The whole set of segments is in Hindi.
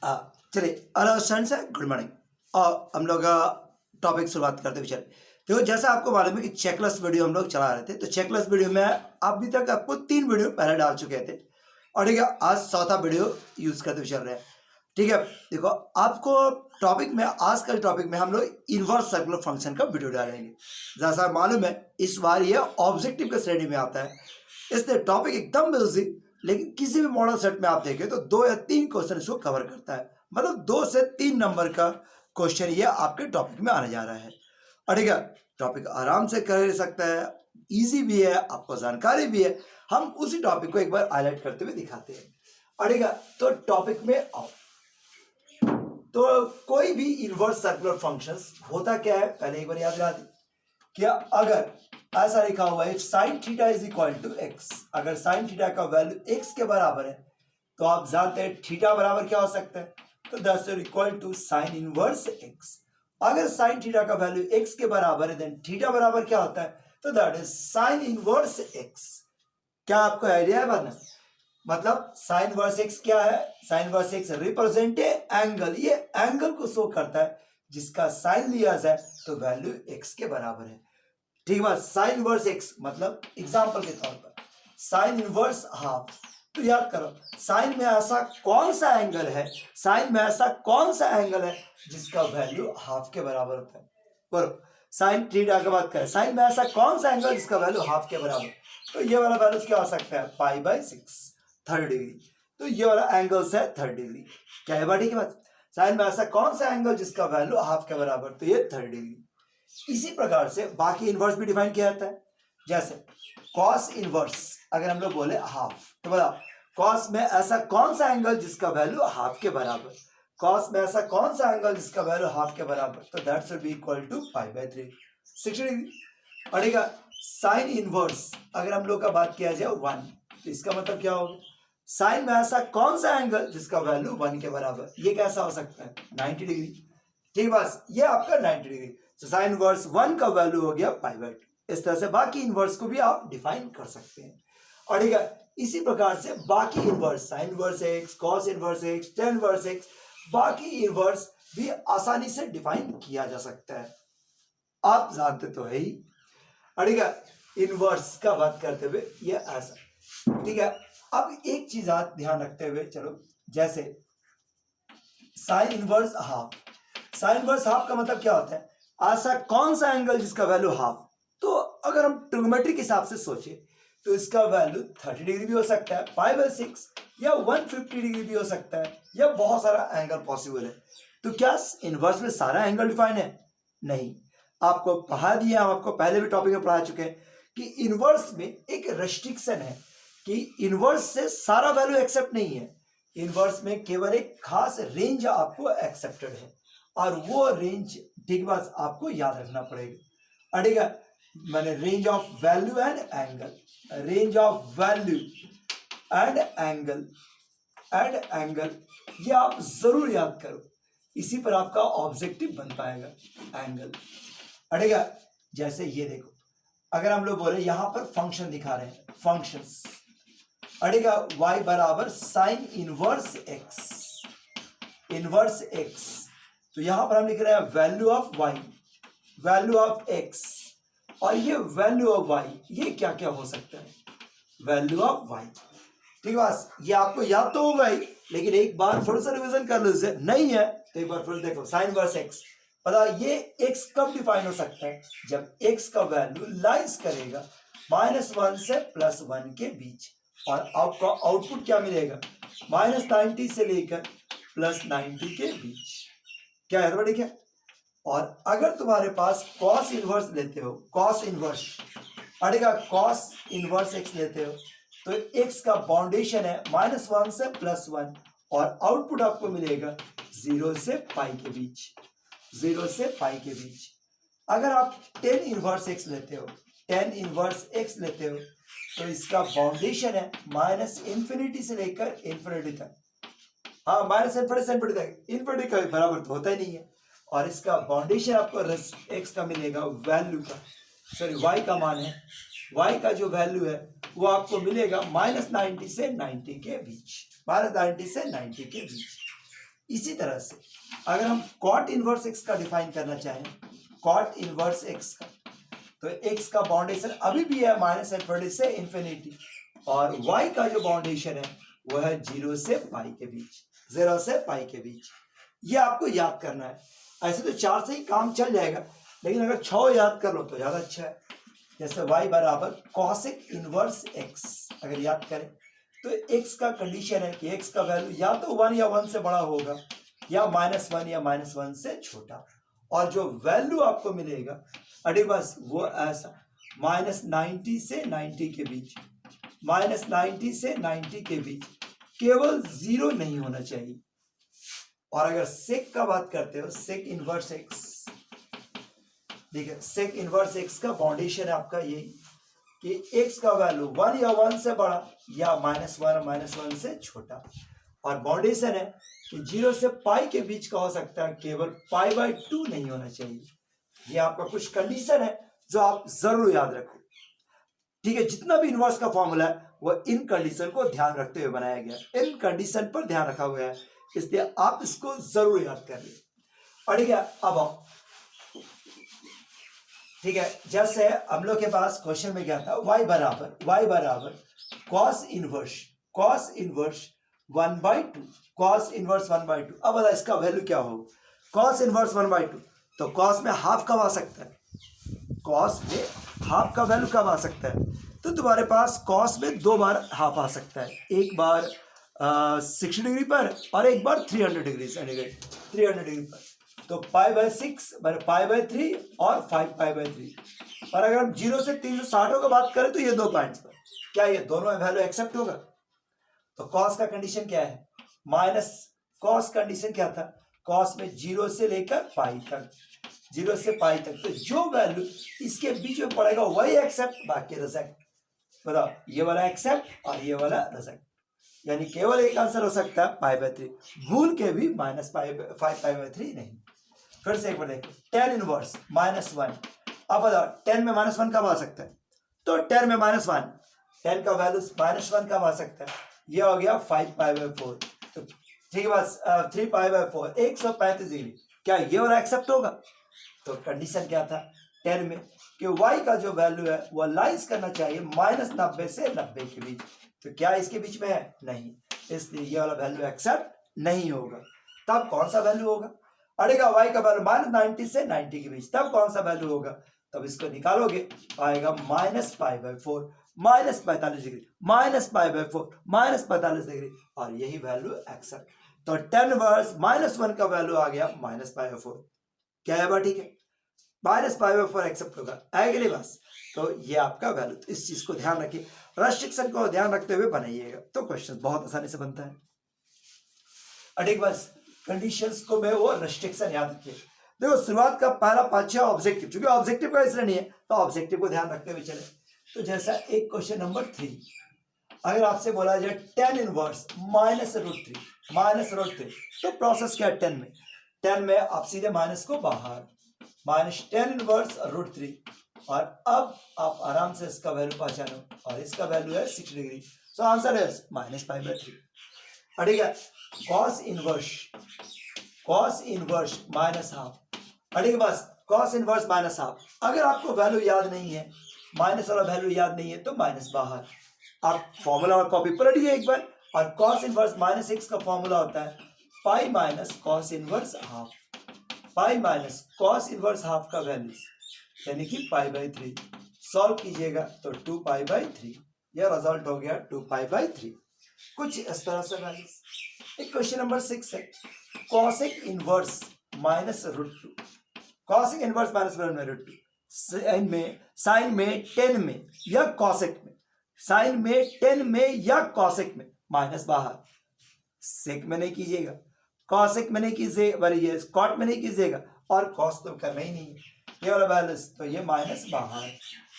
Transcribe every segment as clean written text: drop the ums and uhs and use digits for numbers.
चलिए हेलो स्टूडेंट्स, गुड मॉर्निंग। और हम लोग टॉपिक शुरुआत करते हैं। चलिए देखो, जैसा आपको मालूम है कि चेकलिस्ट वीडियो हम लोग चला रहे थे, तो चेकलिस्ट वीडियो में अभी तक आपको 3 वीडियो पहले डाल चुके थे और ठीक है, आज चौथा वीडियो यूज करते हुए चल रहे हैं। ठीक है, देखो आपको टॉपिक में, आज का टॉपिक में हम लोग इनवर्स सर्कुलर फंक्शन का वीडियो डालेंगे। जैसा मालूम है इस बार ये ऑब्जेक्टिव के श्रेणी में आता है, इसलिए टॉपिक एकदम बेसिक, लेकिन किसी भी मॉडल सेट में आप देखें तो 2 या 3 क्वेश्चन इसको कवर करता है। मतलब 2 से 3 नंबर का क्वेश्चन ये आपके टॉपिक में आने जा रहा है। और ठीक है, टॉपिक आराम से कर सकता है, इजी भी है, आपको जानकारी भी है। हम उसी टॉपिक को एक बार हाईलाइट करते हुए दिखाते हैं। और ठीक है, तो टॉपिक में आओ। तो कोई भी इनवर्स सर्कुलर फंक्शंस होता क्या है, पहले एक बार याद दिला दी। क्या अगर ऐसा लिखा हुआ है sine theta is equal to x, अगर साइन थीटा का वैल्यू एक्स के बराबर है तो आप जानते हैं थीटा बराबर क्या हो सकता है, तो that's equal to sine inverse x. अगर साइन थीटा का वैल्यू एक्स के बराबर है देन थीटा बराबर क्या होता है, तो that is sine inverse x. क्या आपको आइडिया है बात? मतलब साइन इनवर्स एक्स क्या है? Sign inverse x represent angle, ये एंगल को शो करता है जिसका साइन लिया जाए तो वैल्यू एक्स के बराबर है। ठीक है, साइन इनवर्स एक्स मतलब एग्जांपल के तौर पर साइन इनवर्स हाफ। तो याद करो साइन में ऐसा कौन सा एंगल है, साइन में ऐसा कौन सा एंगल है जिसका वैल्यू हाफ के बराबर होता है? बोलो, साइन थीटा की बात करें, साइन में ऐसा कौन सा एंगल जिसका वैल्यू हाफ के बराबर, तो ये वाला वैल्यू क्या हो सकता है, पाई/6 3rd डिग्री। तो ये वाला एंगल है 3rd डिग्री। क्या है बात? ठीक है बात। साइन में ऐसा कौन सा एंगल जिसका वैल्यू हाफ के बराबर, तो ये 3rd डिग्री। इसी प्रकार से बाकी इनवर्स भी डिफाइन किया जाता है। जैसे कॉस इनवर्स अगर हम लोग बोले हाफ, तो बताओ कॉस में ऐसा कौन सा एंगल जिसका वैल्यू हाफ के बराबर, कॉस में ऐसा कौन सा एंगल जिसका वैल्यू हाफ के बराबर, तो that should be equal to पाई/3 60 डिग्री। और ठीक है, साइन इनवर्स अगर हम लोग का बात किया जाए 1, तो इसका मतलब क्या होगा, साइन में ऐसा कौन सा एंगल जिसका वैल्यू 1 के बराबर, ये कैसा हो सकता है, 90 डिग्री। ठीक है, बस ये आपका 90 डिग्री। तो साइन इनवर्स 1 का वैल्यू हो गया पाई/2। इस तरह से बाकी इनवर्स को भी आप डिफाइन कर सकते हैं। और ठीक है, इसी प्रकार से बाकी inverse, sign inverse x, cos inverse x, ten inverse x, बाकी इनवर्स भी आसानी से डिफाइन किया जा सकता है, आप जानते तो है ही। और ठीक है, इनवर्स का बात करते हुए ये ऐसा। ठीक है, अब एक चीज आप ध्यान रखते हुए चलो, जैसे sine inverse half, sine inverse half का मतलब क्या होता है, ऐसा कौन सा एंगल जिसका वैल्यू हाफ। तो अगर हम ट्रिग्नोमेट्रिक हिसाब से सोचे तो इसका वैल्यू 30 डिग्री भी हो सकता है, पाई/6 या 150 डिग्री भी हो सकता है, या बहुत सारा एंगल पॉसिबल है। तो क्या इनवर्स में सारा एंगल डिफाइन है? नहीं, आपको पढ़ा दिया, हम आपको पहले भी टॉपिक में पढ़ा चुके हैं कि इनवर्स में एक रेस्ट्रिक्शन है कि इनवर्स से सारा वैल्यू एक्सेप्ट नहीं है। इनवर्स में केवल एक खास रेंज आपको एक्सेप्टेड है, और वो रेंज ठीक बात आपको याद रखना पड़ेगा। ठीक है, मैंने range of value and angle, range of value and angle, ये आप जरूर याद करो, इसी पर आपका ऑब्जेक्टिव बन पाएगा एंगल। ठीक है, जैसे ये देखो, अगर हम लोग बोले यहां पर फंक्शन दिखा रहे हैं, फंक्शंस, अड़ेगा y बराबर sign inverse x, inverse x, तो यहां पर हम लिख रहे हैं value of y, value of x, और ये वैल्यू ऑफ y, ये क्या क्या हो सकता है, वैल्यू ऑफ y। ठीक है, बस ये आपको याद तो होगा ही, लेकिन एक बार फिर से रिवीजन कर लो, नहीं है तो एक बार फिर देखो, साइन इनवर्स एक्स, पता ये x कब डिफाइन हो सकता है, जब x का वैल्यू लाइज करेगा -1 से +1 के बीच, और आपका आउटपुट क्या मिलेगा, -90 से लेकर +90 के बीच। क्या है? ठीक है, और अगर तुम्हारे पास कॉस इनवर्स लेते हो, कॉस इनवर्स, अड़ेगा कॉस इनवर्स एक्स लेते हो, तो एक्स का बाउंडेशन है -1 से +1, और आउटपुट आपको मिलेगा 0 से पाई के बीच, 0 से पाई के बीच। अगर आप टेन इनवर्स एक्स लेते हो, टेन इनवर्स एक्स लेते हो, तो इसका बाउंडेशन है -∞ से लेकर इन्फिनिटी तक। हाँ, -∞ से इन्फिनिटी का बराबर तो होता ही नहीं है, और इसका बाउंडेशन आपको एक्स का मिलेगा, वैल्यू का, सॉरी y का मान है, y का जो वैल्यू है वो आपको मिलेगा -90 से 90 के बीच, -90 से 90 के बीच। इसी तरह से अगर हम कॉट इनवर्स एक्स का डिफाइन करना चाहें, कॉट इनवर्स एक्स का, तो एक्स का बाउंडेशन अभी भी है -∞ से इंफिनिटी, और वाई का जो बाउंडेशन है वो है 0 से पाई के बीच, 0 से पाई के बीच। ये आपको याद करना है। ऐसे तो 4 से ही काम चल जाएगा, लेकिन अगर 6 याद कर लो तो ज्यादा अच्छा है। जैसे y बराबर कॉसेक इनवर्स x, अगर याद करें तो x का कंडीशन है कि x का वैल्यू या तो 1 या 1 से बड़ा होगा, या -1 या -1 से छोटा, और जो वैल्यू आपको मिलेगा अरे बस वो ऐसा -90 से 90 के बीच, -90 से 90 के बीच, केवल 0 नहीं होना चाहिए। और अगर सेक का बात करते हो, सेक इनवर्स एक्स, देखिए सेक इनवर्स एक्स का बाउंडेशन है आपका यही कि एक्स का वैल्यू 1 या 1 से बड़ा, या -1 -1 से छोटा, और बाउंडेशन है कि 0 से पाई के बीच का हो सकता है, केवल π/2 नहीं होना चाहिए। ये आपका कुछ कंडीशन है जो आप जरूर याद रखो। ठीक है, जितना भी इनवर्स का फॉर्मूला है वो इन कंडीशन को ध्यान रखते हुए बनाया गया, इन कंडीशन पर ध्यान रखा हुआ है, इसलिए आप इसको जरूर याद कर ले। और ठीक है, अब आओ, ठीक है, जैसे हम लोग के पास क्वेश्चन में क्या था, y बराबर cos इनवर्स 1/2, cos इनवर्स 1/2। अब बता इसका वैल्यू क्या होगा, cos इनवर्स 1/2, तो cos में हाफ कब आ सकता है, cos में हाफ का वैल्यू कब आ सकता है, तो तुम्हारे पास cos में 2 बार हाफ आ सकता है, एक बार 60 डिग्री पर और एक बार 300 डिग्री पर, तो π/6 π/3 और 5π/3। और अगर हम 0 से 360 की बात करें तो ये 2 पॉइंट्स पर, क्या ये दोनों वैल्यू एक्सेप्ट होगा, तो cos का कंडीशन क्या है, cos कंडीशन क्या था, cos में 0 से लेकर पाई तक, 0 से पाई तक, तो जो वैल्यू इसके बीच में पड़ेगा वही एक्सेप्ट, बाकी रिजेक्ट। बताओ, ये वाला एक्सेप्ट और ये वाला रिजेक्ट, यानी केवल एक आंसर हो सकता है π/3, भूल के भी -5π/3 नहीं। फिर से एक बार देखो, tan इनवर्स -1, अब बताओ tan में -1 कब आ सकता है, तो tan में -1, tan का वैल्यू -1 कब आ सकता है, ये हो गया 5π/4, तो ठीक है बस 3π/4, 135 डिग्री, क्या ये वाला एक्सेप्ट होगा, तो कंडीशन क्या था tan में कि y का जो वैल्यू है वो लाइज करना चाहिए -90 से 90 के बीच, तो क्या इसके बीच में है, नहीं, इसलिए ये वाला वैल्यू एक्सेप्ट नहीं होगा। तब कौन सा वैल्यू होगा, अड़ेगा y का वैल्यू -90 से 90 के बीच, तब कौन सा वैल्यू होगा, तब इसको निकालोगे आएगा -π/4, -45 डिग्री, -π/4, -45 डिग्री, और यही वैल्यू एक्सेप्ट, तो tan वर्स -1 का वैल्यू आ गया -π/4, क्या है बात, ठीक है, -π/4 एक्सेप्ट होगा, आएगा बस, तो ये आपका वैल्यू, तो इस चीज को ध्यान रखिए, रेस्ट्रिक्शन को ध्यान रखते हुए बनाइएगा, तो क्वेश्चन बहुत आसानी से बनता है। ठीक बस कंडीशंस को मैं वो रेस्ट्रिक्शन याद रखिए। देखो शुरुआत का पहला 5-6 ऑब्जेक्टिव, क्योंकि ऑब्जेक्टिव का इसलिए नहीं है तो ऑब्जेक्टिव को ध्यान रखते हुए चले। तो जैसा एक क्वेश्चन नंबर 3, अगर आपसे बोला जाए tan इनवर्स -√3, तो प्रोसेस क्या है, tan में आप सीधे माइनस को बाहर, -tan इनवर्स √3, और अब आप आराम से इसका वैल्यू पहचानो, और इसका वैल्यू है 60 डिग्री, सो आंसर है -π/3। ठीक है, cos इनवर्स -हाफ, ठीक है बस cos इनवर्स -हाफ, अगर आपको वैल्यू याद नहीं है, माइनस वाला वैल्यू याद नहीं है, तो माइनस बाहर, आप फॉर्मूला और कॉपी पलटिए एक बार, और cos इनवर्स -6 का फॉर्मूला होता है pi minus cos inverse half, pi minus cos inverse half का वैल्यू यानी कि π/3, सॉल्व कीजिएगा तो 2π/3, यह रिजल्ट हो गया 2π/3, कुछ इस तरह से वैल्यूज। एक क्वेश्चन नंबर 6 है, cosec inverse -√2, cosec inverse -√2, sine में 10 में या cosec में, साइन में 10 में या cosec में, माइनस बाहर, सेक में नहीं कीजिएगा, cosec में नहीं कीजिएगा, ये cot में नहीं कीजिएगा, और cos तो करना ही नहीं है, ये वाला बैलेंस, तो ये माइनस बाहर,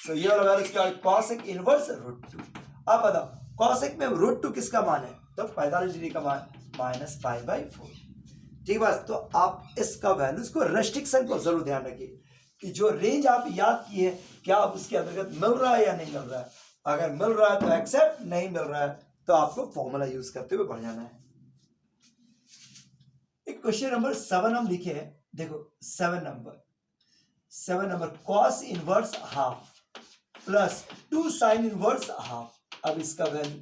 सो ये वाला बैलेंस क्या है, cosec इनवर्स √2। अब बताओ cosec में √2 किसका मान है, तो 45 डिग्री का मान, -π/4। ठीक बस, तो आप इसका वैल्यू, इसको रेस्ट्रिक्शन को जरूर ध्यान रखिए कि जो रेंज आप याद की है क्या आप उसके अंतर्गत मिल रहा है या नहीं मिल रहा है, अगर मिल रहा है तो एक्सेप्ट, नहीं मिल रहा है तो आपको फॉर्मूला यूज करते हुए बढ़ जाना है। एक क्वेश्चन नंबर 7 हम लिखे हैं, देखो 7 number cos inverse half plus 2 sine inverse half. अब इसका value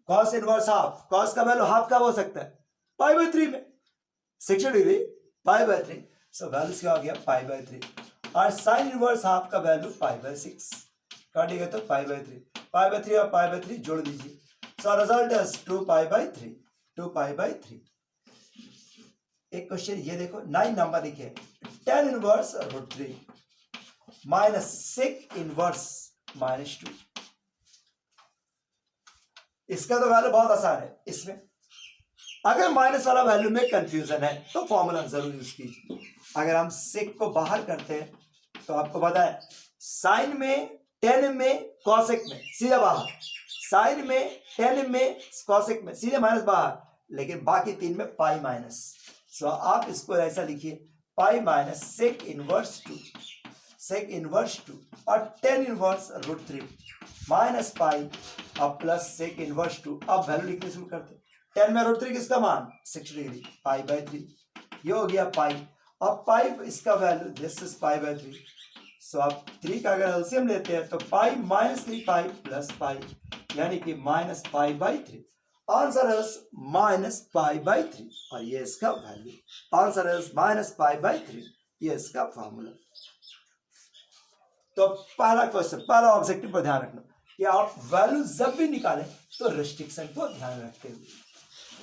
cos inverse half, cos का वैल्यू हाफ का हो सकता है पाई बाय 3 में, 60 degree pi by 3, so value क्या हो गया पाई बाय 3। और साइन इनवर्स हाफ का वैल्यू पाई बाय 6, काटिएगा तो पाई बाय 3, पाई बाय 3 और पाई बाय 3 जोड़ दीजिए, so result is 2 pi by 3, 2 pi by 3। एक क्वेश्चन ये देखो 9 नंबर लिखे, tan inverse root 3 minus sec inverse minus 2। इसका तो वैल्यू बहुत आसान है। इसमें अगर माइनस वाला वैल्यू में कंफ्यूजन है तो फॉर्मूला जरूर यूज कीजिए। अगर हम sec को बाहर करते हैं तो आपको पता है साइन में, tan में, cosec में सीधा बाहर, साइन में, tan में, cosec में सीधे माइनस बाहर, लेकिन बाकी 3 में पाई माइनस। सो आप इसको ऐसा लिखिए pi minus sec inverse 2, sec inverse 2 और tan inverse root 3 minus pi अब प्लस sec इनवर्स 2। अब वैल्यू लिखने शुरू करते हैं। 10 में रूट 3 किसका मान 60 डिग्री, पाई बाय 3, ये हो गया पाई। अब पाई इसका value this is pi by 3, सो आप 3 का अगर एलसीएम लेते हैं तो pi minus 3 pi plus pi, यानी कि minus pi by 3। Answer is minus pi by 3 और ये इसका value, answer is minus pi by 3, ये इसका फॉर्मूला। तो पहला क्वेश्चन, पहला ऑब्जेक्टिव पर ध्यान रखना कि आप वैल्यू जब भी निकालें तो रिस्ट्रिक्शन को ध्यान रखते हुए।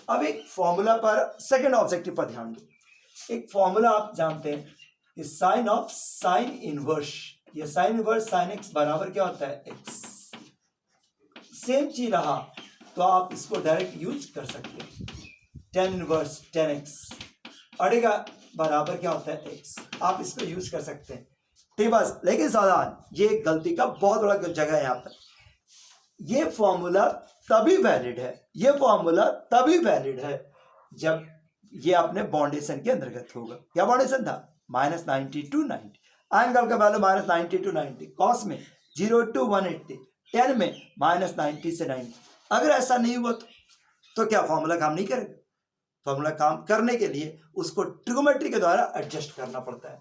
अब एक फॉर्मूला पर, सेकंड ऑब्जेक्टिव पर ध्यान दो। एक फॉर्मूला आप जानते हैं कि साइन ऑफ साइन इनवर्स, ये साइन इनवर्स साइन एक्स बराबर क्या होता है एक्स। सेम चीज रहा तो आप इसको डायरेक्ट यूज कर सकते हैं, टेन इनवर्स टेन एक्स अड़ेगा बराबर क्या होता है एक्स, आप इसको यूज कर सकते हैं। ठीक बस, लेकिन सावधान, ये गलती का बहुत बड़ा जगह है यहाँ पर। ये फॉर्मूला तभी वैलिड है, ये फॉर्मूला तभी वैलिड है जब ये अपने बाउंडेशन के अंतर्गत होगा। क्या बाउंडेशन था, माइनस 90 टू 90, एंगल का वैल्यू माइनस 90 टू 90, कॉस में 0 टू 180, टेन में माइनस 90 से 90। अगर ऐसा नहीं हुआ तो क्या फॉर्मूला काम नहीं करेगा। फॉर्मूला काम करने के लिए उसको ट्रिगोमेट्री के द्वारा एडजस्ट करना पड़ता है।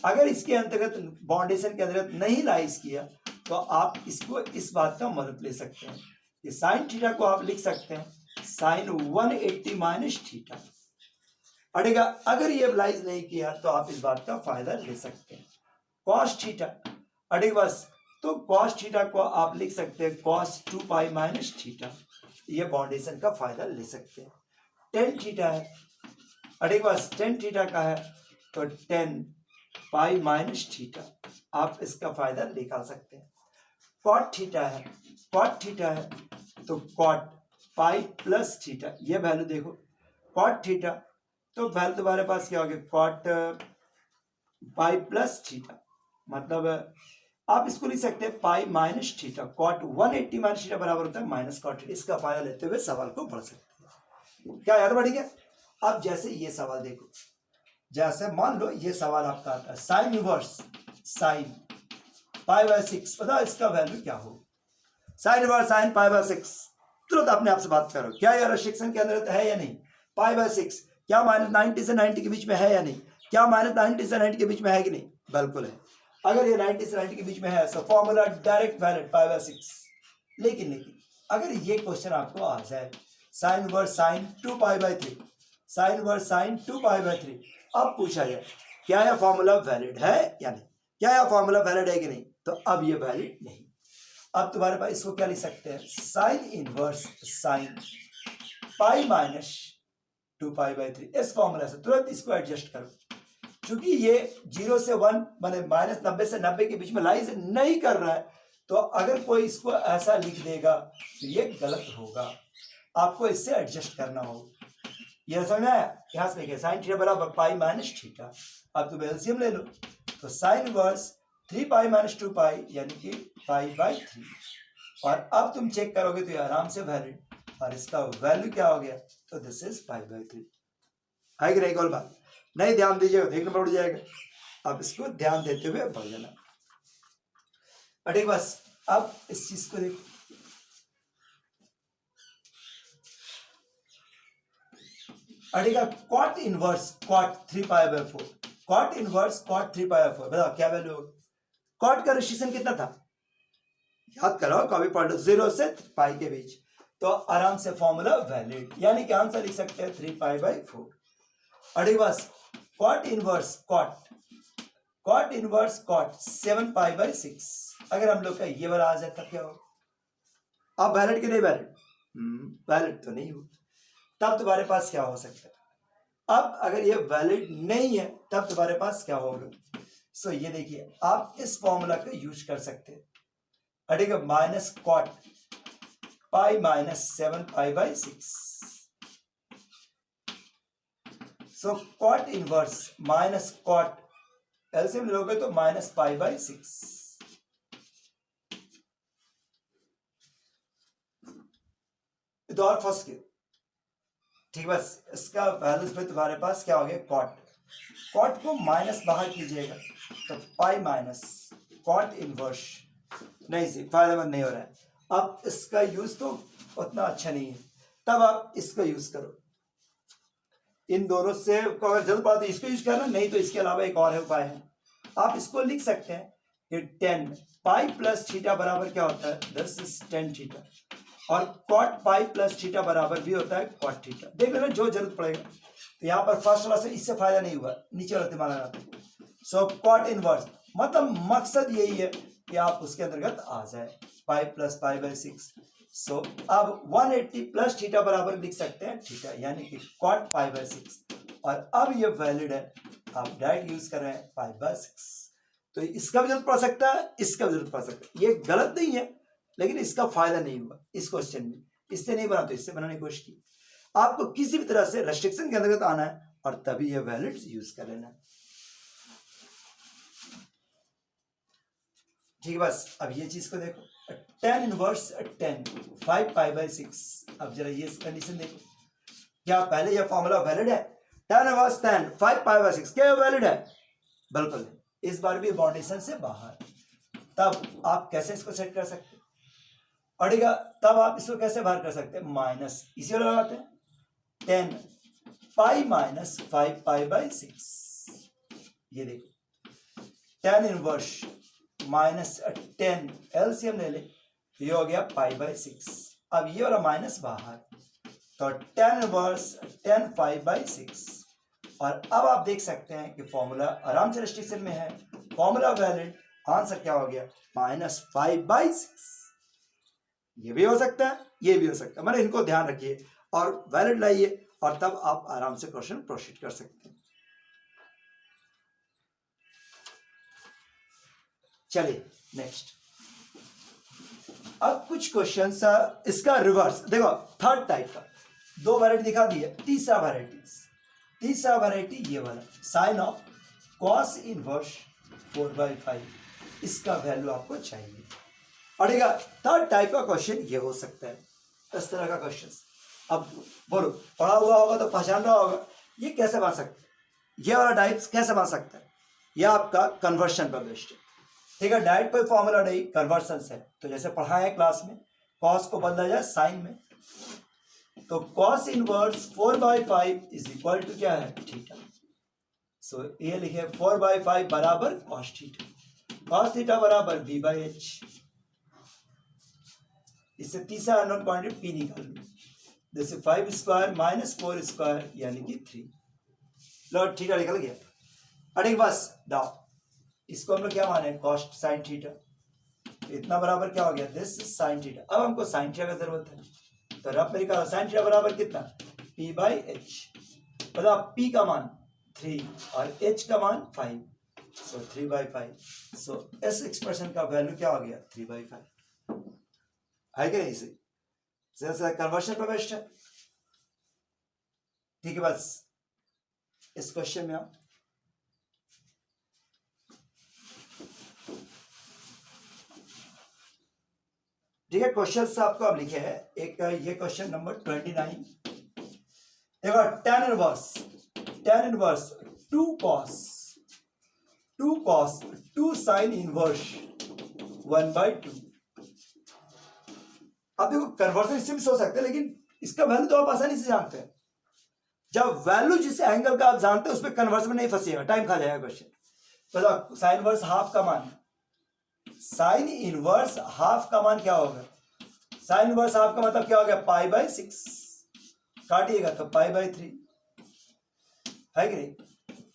अगर इसके अंतर्गत बाउंडेशन के अंतर्गत नहीं लाइज किया तो आप इसको इस बात का मतलब ले सकते हैं कि साइन थीटा को आप लिख सकते हैं साइन 180 माइनस थीटा अड़ेगा। अगर ये लाइज नहीं किया तो आप इस बात का फायदा ले सकते हैं कॉस थीटा अड़ेगा बस, तो कॉस थीटा को आप लिख सकते हैं कॉस 2 पाई माइनस थीटा, ये बाउंडेशन का फायदा ले सकते हैं। टेन थीटा है अड़ेगा बस, टेन थीटा का है तो 10 पाई माइनस थीटा, आप इसका फायदा निकाल सकते हैं। कॉट थीटा है, कॉट थीटा है तो कॉट पाई प्लस थीटा, ये वैल्यू देखो कॉट थीटा, तो वैल्यू तुम्हारे पास क्या हो गया कॉट पाई प्लस थीटा, मतलब आप इसको लिख सकते हैं pi minus theta, cot 180 minus theta बराबर होता है माइनस कॉट थीटा। इसका फायदा लेते हुए सवाल को पढ़ सकते हैं। क्या याद बढ़ी गया। अब जैसे ये सवाल देखो, जैसे मान लो ये सवाल आपका आता है sine inverse sine pi by 6, पता इसका वैल्यू क्या हो, sine inverse sine pi by 6, तुरंत अपने आप से बात करो क्या यह रेस्ट्रिक्शन के अंदर है या नहीं। पाई बाय 6 क्या माइनस 90 से 90 के बीच में है या नहीं, क्या माइनस 90 से 90 के बीच में है कि नहीं, बिल्कुल है। अगर ये 90 से 90 के बीच में है तो formula direct valid pi by 6। लेकिन अगर ये क्वेश्चन आपको आ जाए sine inverse sine 2 pi by 3, sine inverse sine 2 pi by 3, अब पूछा जाए क्या यह फॉर्मूला वैलिड है या नहीं, क्या यह फॉर्मूला वैलिड है कि नहीं, तो अब ये वैलिड नहीं। अब तुम्हारे पास इसको क्या लिख सकते हैं sine inverse sine pi minus 2 pi by 3, इस फॉर्मूला से तुरंत इसको एडजस्ट करो, क्योंकि ये 0 से 1 माने माइनस 90 से 90 के बीच में लाइज नहीं कर रहा है, तो अगर कोई इसको ऐसा लिख देगा तो ये गलत होगा, आपको इससे एडजस्ट करना होगा। यह समझ आया, यहाँ से लिखे साइन थीटा बराबर पाई माइनस थीटा, अब तुम एलसीएम ले लो तो साइन इनवर्स 3 पाई माइनस 2 पाई यानी कि पाई बाय 3, और अब तुम चेक करोगे तो ये आराम से वैलिड, और इसका वैल्यू क्या हो गया तो दिस इज पाई बाय 3। है कि नहीं कोई बात नहीं, ध्यान दीजिएगा देखना पड़ जाएगा। अब इसको ध्यान देते हुए बढ़ जाना। ठीक बस, अब इस चीज को देखो, अड़ेगा cot inverse cot 3π/4, cot inverse cot 3π/4, बताओ क्या वैल्यू होगी? कॉट का रेस्ट्रिक्शन कितना था, याद करो, कभी पढ़ लो, 0 से पाई के बीच, तो आराम से फॉर्मूला वैलिड, यानी कि आंसर लिख सकते हैं 3π/4। अड़ेगा बस cot inverse cot inverse cot 7π/6, अगर हम लोग का ये वाला आ जाए तब क्या होगा? अब वैलिड कि नहीं वैलिड? वैलिड तो नहीं हो, तब तुम्हारे पास क्या हो सकता है? अब अगर ये वैलिड नहीं है तब तुम्हारे पास क्या होगा? सो ये देखिए, आप इस फॉर्मूला का यूज कर सकते हैं। अड़ेगा minus cot pi minus 7π/6, so cot inverse minus cot, LCM लोगे तो -π/6, तो और फर्स्ट के ठीक, बस इसका वैल्यूज में तुम्हारे पास क्या हो गया? कॉट को माइनस बाहर कीजिएगा तो पाई माइनस कॉट इनवर्स, नहीं सी फायदेमंद नहीं हो रहा है। अब इसका यूज तो उतना अच्छा नहीं है, तब आप इसका यूज करो, इन दोनों से अगर जल्द पड़ा तो इसको यूज करना, नहीं तो इसके अलावा एक और उपाय है, आप इसको लिख सकते हैं कि 10 पाई प्लस थीटा बराबर क्या होता है? दिस इज 10 थीटा, और कॉट पाई प्लस थीटा बराबर भी होता है कॉट थीटा। देख लेना जो जरूरत पड़ेगा। तो यहाँ पर फर्स्ट वाला से इससे फायदा नहीं हुआ, नीचे वाला दिमाग लगाते हैं। सो कॉट इनवर्स मतलब मकसद यही है कि आप उसके अंतर्गत आ जाए, पाई प्लस π/6। सो अब 180 प्लस थीटा बराबर लिख सकते हैं थीटा, यानी कि कॉट π/6, और अब ये वैलिड है, आप डायरेक्ट यूज कर रहे हैं π/6। तो इसका भी जरूरत पड़ सकता है, इसका भी जरूरत पड़ सकता है, ये गलत नहीं है, लेकिन इसका फायदा नहीं हुआ इस क्वेश्चन में, इससे नहीं बना तो इससे बनाने की कोशिश की। आपको किसी भी तरह से रेस्ट्रिक्शन के अंतर्गत आना है और तभी ये वैलिड यूज कर लेना। ठीक है, बस अब ये चीज को देखो, tan इनवर्स 10 5π/6। अब जरा ये कंडीशन देखो, क्या पहले यह फॉर्मूला वैलिड है? tan इनवर्स 10 5π/6 क्या वैलिड है? बिल्कुल, इस बार भी बाउंडेशन से बाहर। तब आप कैसे इसको सेट कर सकते हैं? अड़ेगा तब आप इसको कैसे बाहर कर सकते हैं? माइनस इसी वाला लगाते हैं, 10 पाई माइनस 5π/6। ये देखो tan इनवर्स माइनस 10, एलसीएम ले ले, ये हो गया π/6। अब ये वाला माइनस बाहर, तो tan इनवर्स 10 π/6। और अब आप देख सकते हैं कि फॉर्मूला आराम से रेस्ट्रिक्शन में है, फॉर्मूला वैलिड, आंसर क्या हो गया? -5/6। ये भी हो सकता है, ये भी हो सकता है, मैंने इनको ध्यान रखिए और वैलिड लाइए, और तब आप आराम से क्वेश्चन प्रोसीड कर सकते हैं। चलिए नेक्स्ट, अब कुछ क्वेश्चन इसका रिवर्स देखो, थर्ड टाइप का, दो वैरायटी दिखा दी है, तीसरा वैरायटी ये वाला, साइन ऑफ कॉस इनवर्स 4/5, इसका वैल्यू आपको चाहिए। अड़ेगा थर्ड टाइप का क्वेश्चन ये हो सकता है, इस तरह का क्वेश्चन। अब बोलो, पढ़ा हुआ होगा तो पहचान रहा होगा, ये कैसे बन सकता है, ये वाला टाइप कैसे बन सकता है? यह आपका कन्वर्शन पर बेस्ड है, ठीक है, डायरेक्ट कोई फॉर्मूला नहीं, कन्वर्शन है। तो जैसे पढ़ा है क्लास में, कॉस को बदला जाए साइन में, तो cos inverse 4/5 is equal to क्या है? थीटा। सो ये लिखे 4/5 बराबर कॉस थीटा, कॉस थीटा बराबर b/h। इससे तीसरा अननोन क्वांटिटी p निकाल लो, जैसे 5 स्क्वायर माइनस 4 स्क्वायर यानी कि 3। लो थीटा निकल गया। अरे बस दाओ, इसको हम लोग क्या माने? कॉस्ट साइन थीटा, इतना बराबर क्या हो गया? This is sine theta. अब हमको साइन थीटा का जरूरत है, तो रफ में निकालो, साइन थीटा बराबर कितना? p/h। मतलब p का मान 3 और h का मान 5, सो 3/5। सो इस एक्सप्रेशन का वैल्यू क्या हो गया? 3/5 है क्या? इसे जैसे कन्वर्शन पर बेस्ट है, ठीक है। बस इस क्वेश्चन में आप ठीक है, क्वेश्चन से आपको अब लिखे हैं एक, ये क्वेश्चन नंबर 29। देखो, tan inverse 2 cos 2 sin inverse 1/2। अब देखो, कन्वर्सन इससे भी सोच सकते हैं, लेकिन इसका वैल्यू तो आप आसानी से जानते हैं। जब वैल्यू जिस एंगल का आप जानते हैं उस पर कन्वर्स में नहीं फंसिएगा, टाइम खा जाएगा क्वेश्चन। तो साइन इनवर्स हाफ का मान, साइन इनवर्स हाफ का मान क्या होगा? साइन इनवर्स हाफ का मतलब क्या हो गया? पाई बाई 6, काटिएगा तो पाई बाई 3 है कि नहीं?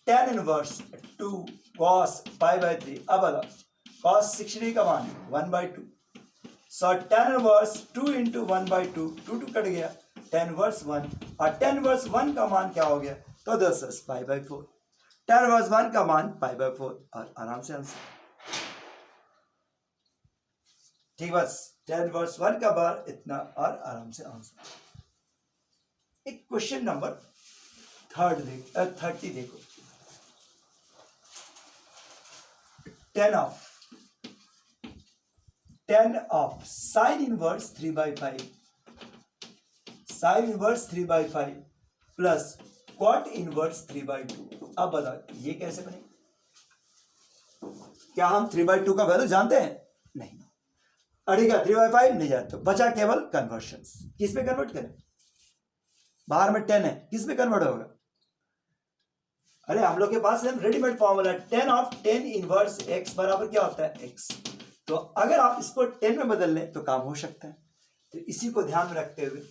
Tan inverse 2 cos pi by 3, अब बताओ कॉस 60 का मान 1/2, सो टेन इनवर्स 2 इंटू 1/2, 2 कट गया, टेन इनवर्स 1, और टेन इनवर्स 1 का मान क्या हो गया? तो दस पाई बाई 4, टेन इनवर्स 1 का मान पाई बाई 4, और आराम से आंसर। ठीक, बस टेन इनवर्स 1 का बार इतना और आराम से आंसर। एक क्वेश्चन नंबर 30 देखो, tan of sine inverse 3/5, sine inverse 3/5 plus cot inverse 3/2। अब बताओ ये कैसे बने? क्या हम 3/2 का वैल्यू जानते हैं? नहीं। अड़ेगा 3/5 नहीं जानते, बचा केवल कन्वर्शन। किस पे कन्वर्ट करें? बाहर में 10 है, किस पे कन्वर्ट होगा? अरे हम लोग के पास readymade formula 10 of 10 inverse x बराबर क्या होता है? x। तो अगर आप इसको 10 में बदल लें तो काम हो सकता है। तो इसी को ध्यान में रखते हुए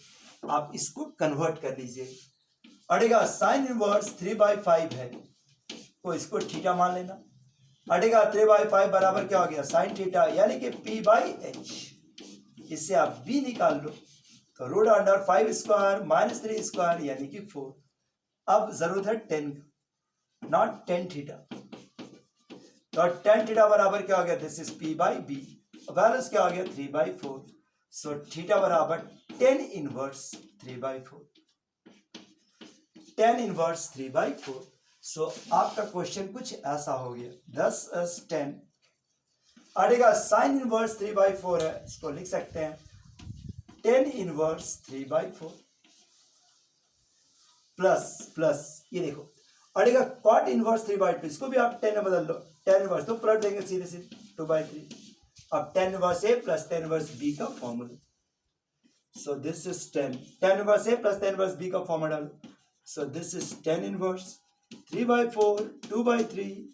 आप इसको कन्वर्ट कर लीजिए। अड़ेगा साइन इनवर्स 3/5 है तो इसको थीटा मान लेना। अड़ेगा 3/5 बराबर क्या हो गया? साइन थीटा, यानी कि p/h। इससे आप b निकाल लो तो root under 5 square minus 3 square यानी कि 4। अब जरूरत है 10 का, नॉट टेन थीटा। तो टेन थीटा बराबर क्या हो गया? दिस इज p/b, वैल्यूज क्या हो गया? 3/4, सो थीटा बराबर 10 इनवर्स 3/4, 10 इनवर्स 3/4। सो आपका क्वेश्चन कुछ ऐसा हो गया, 10 10 अड़ेगा साइन इनवर्स 3/4 है, इसको लिख सकते हैं 10 इनवर्स 3/4 प्लस ये देखो अड़ेगा कॉट इनवर्स 3/2, इसको भी आप 10 में बदल लो, 10 इनवर्स तो पलट देंगे सीधे सीधे 2/3। अब 10 inverse a plus 10 inverse b का formula, so this is 10 inverse a plus 10 inverse b का फॉर्मूला डालो, सो दिस इज 10 इनवर्स 3/4 2/3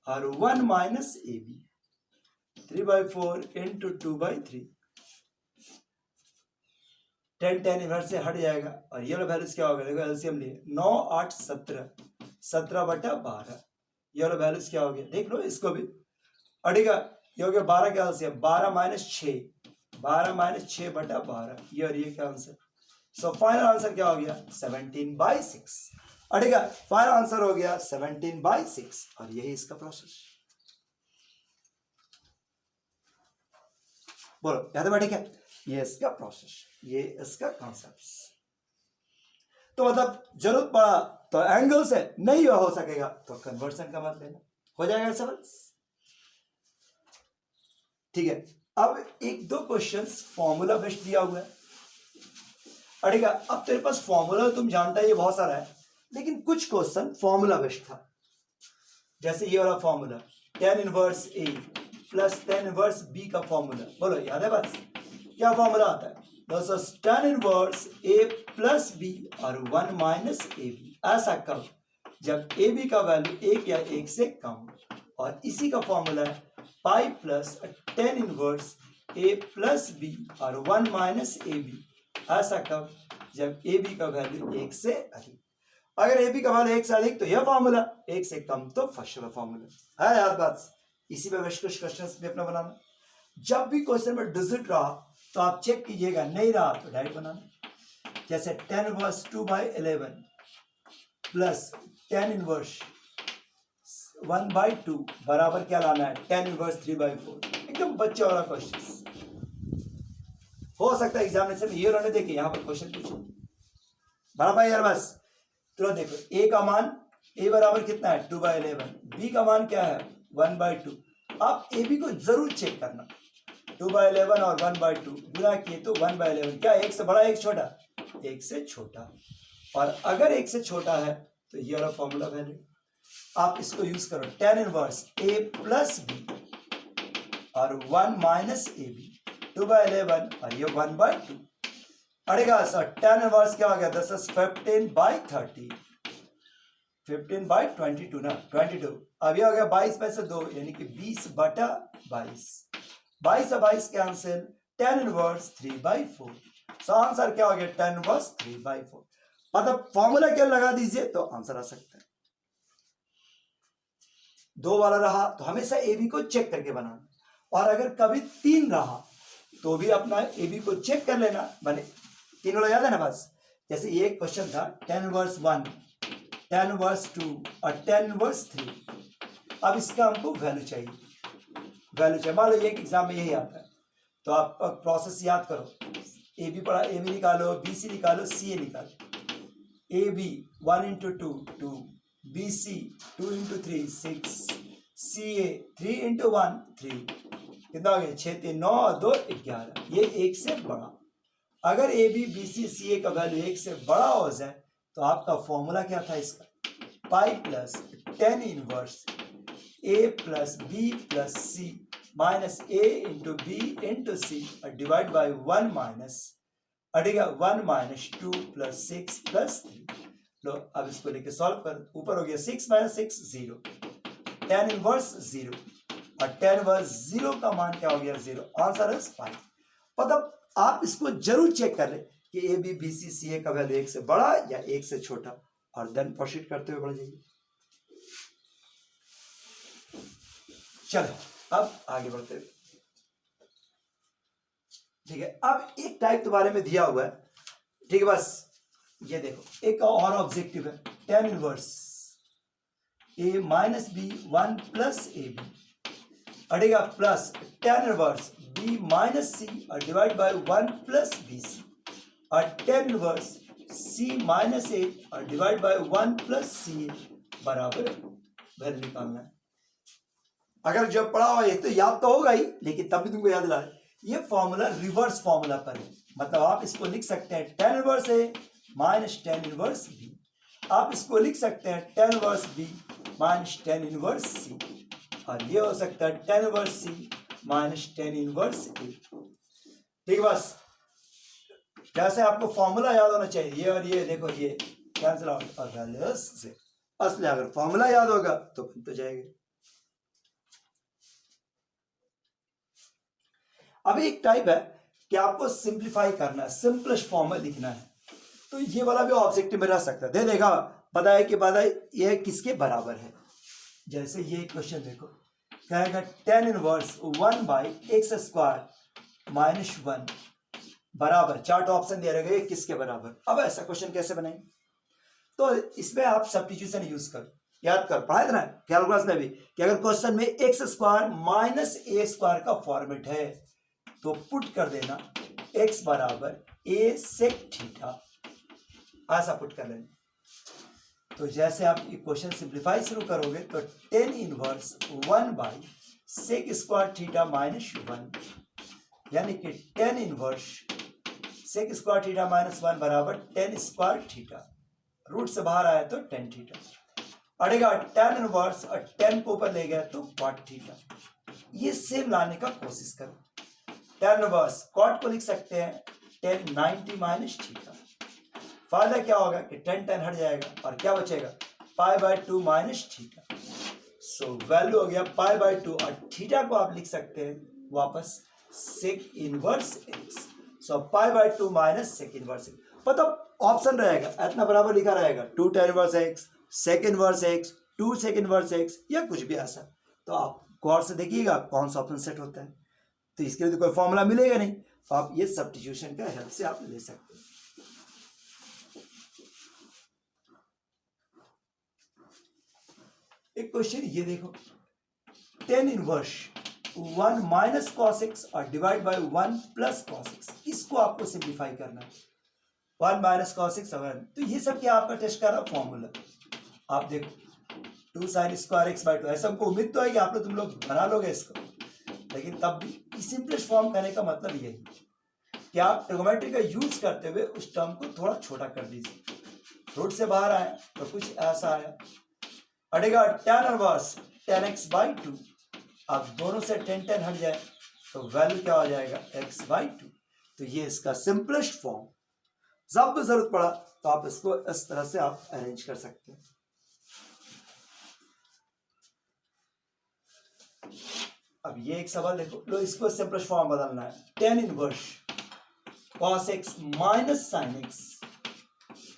और 1 माइनस ab, 3/4 इंटू 2/3। 10 इनवर्स से हट जाएगा और ये वाला वैल्यूज क्या होगा? देखो एलसीएम लिए 9 8 17, 17/12। ये वाला वैल्यूज क्या हो गया? देख लो इसको भी। अड़ेगा ये हो गया 12 का एलसीएम, 12 माइनस 6, 12 माइनस 6/12, ये और ये क्या आंसर? सो फाइनल आंसर क्या हो गया? 17/6। अड़ेगा फाइनल आंसर हो गया 17/6 और यही इसका प्रोसेस। बोलो याद है? ठीक है, ये इसका प्रोसेस, ये इसका कॉन्सेप्ट। तो मतलब जरूरत पड़ा तो एंगल से नहीं हो सकेगा तो कन्वर्सन का मत लेना, हो जाएगा समझ। ठीक है, अब एक दो क्वेश्चंस फॉर्मूला बेस्ड दिया हुआ है। अड़ेगा अब तेरे पास फॉर्मूला तुम जानता है ये बहुत सारा है, लेकिन कुछ क्वेश्चन फॉर्मूला बेस्ड था। जैसे ये वाला formula 10 inverse a plus 10 inverse b का फॉर्मूला, बोलो याद है? बस क्या फॉर्मूला आता है? दोस्तों 10 इनवर्स a प्लस b और 1 माइनस ab। ऐसा कब? जब ab का वैल्यू 1 या 1 से कम। और इसी का फॉर्मूला है pi plus 10 inverse a plus b और 1 माइनस ab। ऐसा कब? जब ab का वैल्यू 1 से अधिक। अगर ab का वैल्यू 1 से अधिक तो यह फॉर्मूला, 1 से कम तो फर्स्ट वाला फॉर्मूला है। याद बात, इसी पे कुछ क्वेश्चंस भी अपना बनाना। जब भी क्वेश्चन में डिजिट रहा तो आप चेक कीजिएगा, नहीं रहा तो डायरेक्ट बनाना। जैसे 10 इनवर्स 2/11 प्लस 10 इनवर्स 1/2 बराबर क्या लाना है? 10 इनवर्स 3/4। एकदम बच्चे वाला क्वेश्चन। हो सकता है एग्जामिनेशन में ये उन्होंने देखे यहाँ पर क्वेश्चन पूछे बराबर यार। बस तो देखो a का मान, a बराबर कितना है? 2/11, b का मान क्या है? 1/2। आप ab को जरूर चेक करना, 2/11 और 1/2 गुणा किए तो 1/11 क्या 1 से बड़ा 1 छोटा? 1 से छोटा। और अगर 1 से छोटा है तो ये वाला फॉर्मूला वैल्यू आप इसको यूज करो, 10 इनवर्स a प्लस b और 1 माइनस ab, 2/11 और ये 1/2। अड़ेगा सर टेन इनवर्स क्या हो गया, दिस इज 15/30, 15/22 ना, 22। अब ये हो गया 22 में से 2 यानी कि 20/22, 22 से 22 cancel, tan inverse 3/4। So answer क्या हो गया, टेन इनवर्स 3/4। मतलब फॉर्मूला क्या लगा दीजिए तो आंसर आ सकता है। 2 वाला रहा तो हमेशा ए बी को चेक करके बनाना, और अगर कभी 3 रहा तो भी अपना ए बी को चेक कर लेना, बने 3 वाला याद है ना बस। जैसे ये क्वेश्चन था टेन इनवर्स 1, टेन इनवर्स 2 और टेन इनवर्स 3। अब इसका हमको वैल्यू चाहिए, मान लो ये एग्जाम में यही आता है, तो आप प्रोसेस याद करो, ए बी पढ़ा, ए बी निकालो, बी सी निकालो, सी ए निकालो। A B 1 into 2 2, B C 2 into 3 6, C A 3 into 1 3, कितना हो गया 6 3 9 और 2 11। ये एक से बड़ा, अगर ए बी बी सी सी ए का वैल्यू एक से बड़ा हो जाए तो आपका फॉर्मूला क्या था इसका, pi plus tan inverse a plus b plus c minus a into b into c और डिवाइड बाई 1 माइनस, अड़ेगा 1 माइनस 2 प्लस 6 प्लस 3। लो अब इसको लेके सॉल्व कर, ऊपर हो गया 6 माइनस 6 0, टेन इनवर्स 0 और टेन इनवर्स 0 का मान क्या हो गया 0, आंसर इज 5। मतलब आप इसको जरूर चेक कर ले कि ए बी बी सी सी ए का वैल्यू एक से बड़ा या एक से छोटा, और देन प्रोसीड करते हुए बढ़ जाइए। चलो अब आगे बढ़ते हुए, ठीक है। अब एक टाइप के बारे में दिया हुआ है, ठीक है, बस ये देखो एक और ऑब्जेक्टिव है, tan inverse a minus B 1 plus A b, अड़ेगा plus tan inverse b minus c और divide by 1 plus b c, और tan inverse c minus a और divide by 1 plus c a बराबर वैल्यू निकालना है। अगर जो पढ़ा हुआ ये तो याद तो होगा ही, लेकिन तब भी तुमको याद दिला, ये फॉर्मूला रिवर्स फॉर्मूला पर है। मतलब आप इसको लिख सकते हैं tan inverse a minus tan inverse b, आप इसको लिख सकते हैं tan inverse b minus tan inverse c, और ये हो सकता है tan inverse c minus tan inverse a. ठीक, बस जैसे आपको फॉर्मूला याद होना चाहिए, ये और ये देखो ये कैंसिल आउट और वैल्यूज से, असली अगर फॉर्मूला याद होगा तो बन तो जाएगा। अब एक टाइप है कि आपको सिंप्लीफाई करना है, सिंपलेस्ट फॉर्म में लिखना है, तो ये वाला भी ऑब्जेक्टिव में रह सकता है। दे देगा बताए कि बताए ये किसके बराबर है। जैसे ये क्वेश्चन देखो, कहेगा ten inverse 1 by x square minus 1 बराबर, चार्ट ऑप्शन दे रहेगा ये किसके बराबर। अब ऐसा क्वेश्चन कैसे बनाएंगे, तो इसमें आप सब्स्टिट्यूशन यूज करो, याद कर पढ़ाया था ना कैलकुलस में भी कि अगर क्वेश्चन में एक्स स्क्वायर माइनस ए स्क्वायर का फॉर्मेट है तो पुट कर देना x बराबर a सेक थीटा, ऐसा पुट कर लेना। तो जैसे आप ये क्वेश्चन सिंप्लीफाई शुरू करोगे तो tan inverse 1 by sec square theta minus 1, यानी कि tan inverse sec square theta minus 1 बराबर टेन स्क्वायर थीटा, रूट से बाहर आया तो टेन थीटा, अड़ेगा टेन इनवर्स और टेन को ऊपर ले गया तो कॉट थीटा। ये सेम लाने का कोशिश करो, टेन इनवर्स कॉट को लिख सकते हैं टेन 90 माइनस थीटा, फायदा क्या होगा कि टेन टेन हट जाएगा और क्या बचेगा पाई by 2 minus theta. So value हो गया पाई बाय 2 और थीटा को आप लिख सकते हैं वापस sec inverse x, so pi by 2 minus sec inverse x. मतलब ऑप्शन रहेगा इतना बराबर लिखा रहेगा 2 tan inverse x, sec inverse x, 2 sec inverse x या कुछ भी ऐसा। तो आप गौर से देखिएगा कौन सा ऑप्शन सेट होता है, तो इसके लिए तो कोई फॉर्मूला मिलेगा नहीं, तो आप ये सब्स्टिट्यूशन का हेल्प से आप ले सकते हैं। एक क्वेश्चन ये देखो, tan inverse 1 minus cos x और divide by 1 plus cos x, इसको आपको सिंप्लीफाई करना है। 1 माइनस कॉस एक्स 1, तो ये सब क्या आपका टेस्ट कर रहा फॉर्मूला, आप देखो 2 साइन स्क्वायर एक्स बाय 2, ऐसा हमको उम्मीद तो है कि आप लोग तुम लोग बना लोगे इसको, लेकिन तब भी सिंपलेस्ट फॉर्म करने का मतलब यही कि आप ट्रिग्नोमेट्री का यूज करते हुए उस टर्म को थोड़ा छोटा कर दीजिए, रूट से बाहर आए तो कुछ ऐसा आया, अड़ेगा टेन इनवर्स 10x बाई 2, अब दोनों से 10 हट जाए तो वैल्यू क्या हो जाएगा x बाई 2। तो ये इसका सिंपलेस्ट फॉर्म जब भी जरूरत पड़ा तो आप इसको इस तरह से आप अरेंज कर सकते हैं। अब ये एक सवाल देखो, लो इसको सिंपलेस्ट फॉर्म बदलना है, tan inverse cos x minus sin x,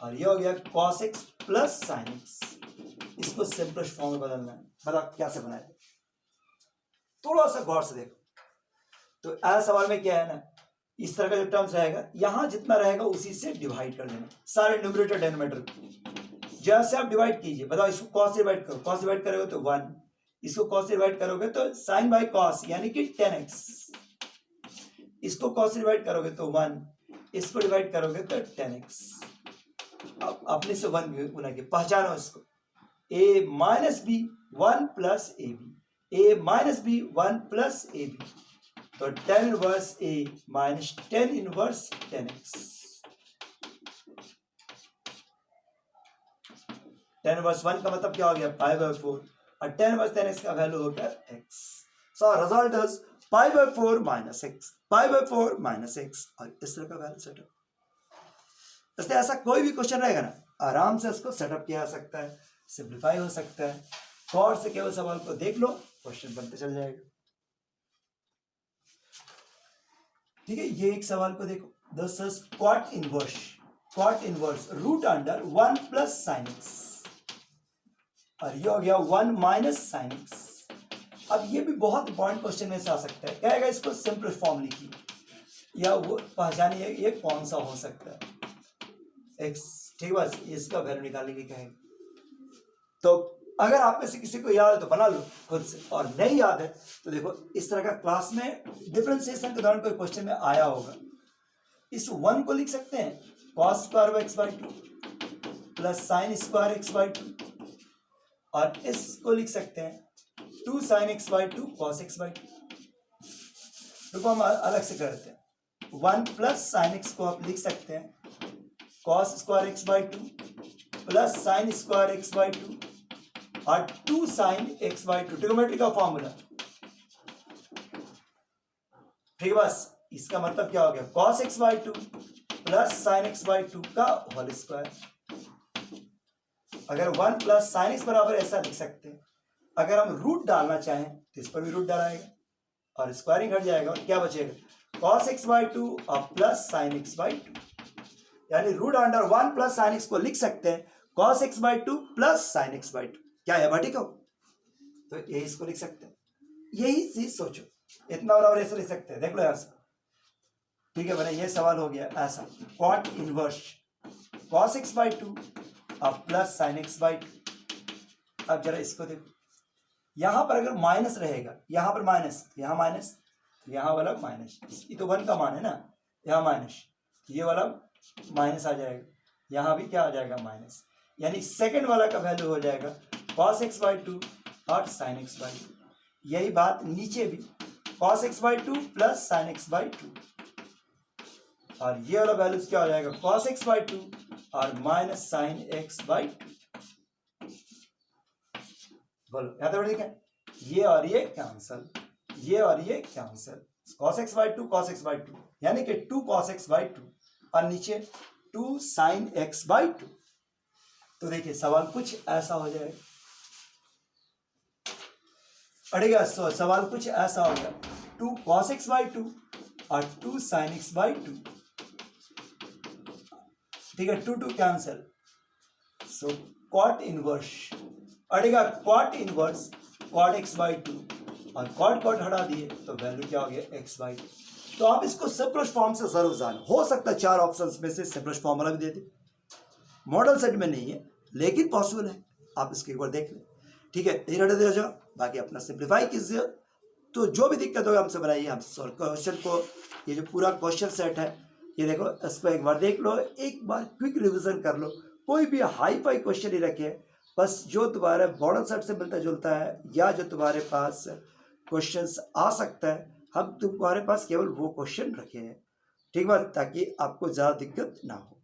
और ये हो गया cos x plus sin x। इसको सिंपलेस्ट फॉर्म में बदलना है, बताओ कैसे बनाए। थोड़ा सा गौर से देखो, तो ऐसा सवाल में क्या है ना, इस तरह का जो टर्म्स रहेगा यहां जितना रहेगा उसी से डिवाइड कर देना सारे न्यूमरेटर डिनोमिनेटर। जैसे आप डिवाइड कीजिए, बताओ इसको cos से डिवाइड करो, cos डिवाइड करोगे तो 1, इसको cos से डिवाइड करोगे तो sin बाई cos यानी कि 10x, इसको cos से डिवाइड करोगे तो 1, इसको डिवाइड करोगे तो 10x। अब अपने से 1 गुना के पहचानो इसको, a minus B 1 plus A B, a minus B 1 plus A B, तो tan inverse a minus tan inverse 10x। tan inverse 1 का मतलब क्या हो गया, पाई बाय 4, और tan इनवर्स 10x का वैल्यू हो गया x। So result is pi by 4 minus x, pi by 4 minus x, और इस तरह का वैल्यू सेटअप। इसलिए ऐसा कोई भी क्वेश्चन रहेगा ना, आराम से इसको सेटअप किया जा सकता है, सिंप्लीफाई हो सकता है। गौर से केवल सवाल को देख लो, क्वेश्चन बनते चल जाएगा। ठीक है, ये एक सवाल को देखो, this is cot inverse root under 1 plus sine x, और ये हो गया 1 माइनस साइन एक्स। अब ये भी बहुत इंपॉर्टेंट क्वेश्चन में से आ सकता है, कहेगा इसको सिंपल फॉर्म लिखिए या वो पहचानिए ये कौन सा हो सकता है एक्स। ठीक है, बस इसका वैल्यू निकालने की कहेगा। तो अगर आप में से किसी को याद है तो बना लो खुद से, और नहीं याद है तो देखो इस तरह का क्लास में डिफरेंशिएशन के दौरान कोई क्वेश्चन में आया होगा। इस 1 को लिख सकते हैं cos square x by 2 plus sine square x by 2, और इसको लिख सकते हैं 2 sin x by 2 cos x by 2। देखो हम अलग से करते हैं, 1 प्लस साइन x को आप लिख सकते हैं cos square x by 2 plus sine square x by 2 और 2 sin x बाई 2, ट्रिग्नोमेट्री का फॉर्मूला। ठीक है, बस इसका मतलब क्या हो गया, cos x by 2 plus sine x by 2 का होल स्क्वायर। अगर 1 प्लस साइन x बराबर ऐसा लिख सकते हैं। अगर हम रूट डालना चाहें तो इस पर भी रूट डालाएगा और स्क्वायरिंग हट जाएगा, और क्या बचेगा cos x बाई 2 और प्लस साइन x बाई 2, यानी root under 1 plus sine x को लिख सकते हैं cos x by 2 plus sine x by 2। क्या है ठीक हो, तो यही इसको लिख सकते हैं, यही चीज सोचो, इतना बराबर ऐसे लिख सकते हैं, देख लो यार से। ठीक है बने, ये सवाल हो गया ऐसा, cot inverse cos x by 2 और प्लस साइन x बाई 2। अब जरा इसको देखो, यहां पर अगर माइनस रहेगा, यहां पर माइनस, यहां माइनस, यहां वाला माइनस, ये तो 1 का मान है ना, यहां माइनस, ये वाला माइनस आ जाएगा, यहां भी क्या आ जाएगा माइनस, यानी सेकंड वाला का वैल्यू हो जाएगा cos x बाई 2 और sin x बाई 2। यही बात नीचे भी cos x by 2 plus sin x by 2, और ये वाला वैल्यू क्या हो जाएगा cos x बाई 2 और माइनस sin x बाई 2। बोलो या तो ठीक है, ये और ये कैंसल, ये और ये cancel, cos x by 2 cos x by 2 यानी कि 2 cos x बाई 2 और नीचे 2 sin x बाई 2। तो देखिए सवाल कुछ ऐसा हो जाएगा, पढ़ेगा सवाल कुछ ऐसा हो गया, 2 cos x बाई 2 और 2 sin x बाई 2। ठीक है, 2 2 कैंसल, सो cot इनवर्स पढ़ेगा, cot inverse cot x by 2 और cot हटा दिए तो वैल्यू क्या हो गया x बाई 2। तो आप इसको सिंपलेस्ट फॉर्म से जरूर जानो, हो सकता है 4 ऑप्शंस में से सिंपलेस्ट फॉर्मूला भी दे दे, मॉडल सेट में नहीं है लेकिन पॉसिबल है, आप इसको एक बार देख लें। ठीक है, ये रट दे जाओ, बाकी अपना सिंप्लीफाई कीजिए, तो जो भी दिक्कत होगा हमसे बनाइए, हम सॉल्व क्वेश्चन को, ये जो पूरा क्वेश्चन सेट है ये देखो, इसको एक बार देख लो, एक बार क्विक रिवीजन कर लो, कोई भी हाई फाई क्वेश्चन नहीं रखे, बस जो तुम्हारे मॉडल सेट से मिलता जुलता है या जो तुम्हारे पास क्वेश्चंस आ सकता है, हम तुम्हारे पास केवल वो क्वेश्चन रखे हैं। ठीक बात, ताकि आपको ज़्यादा दिक्कत ना हो।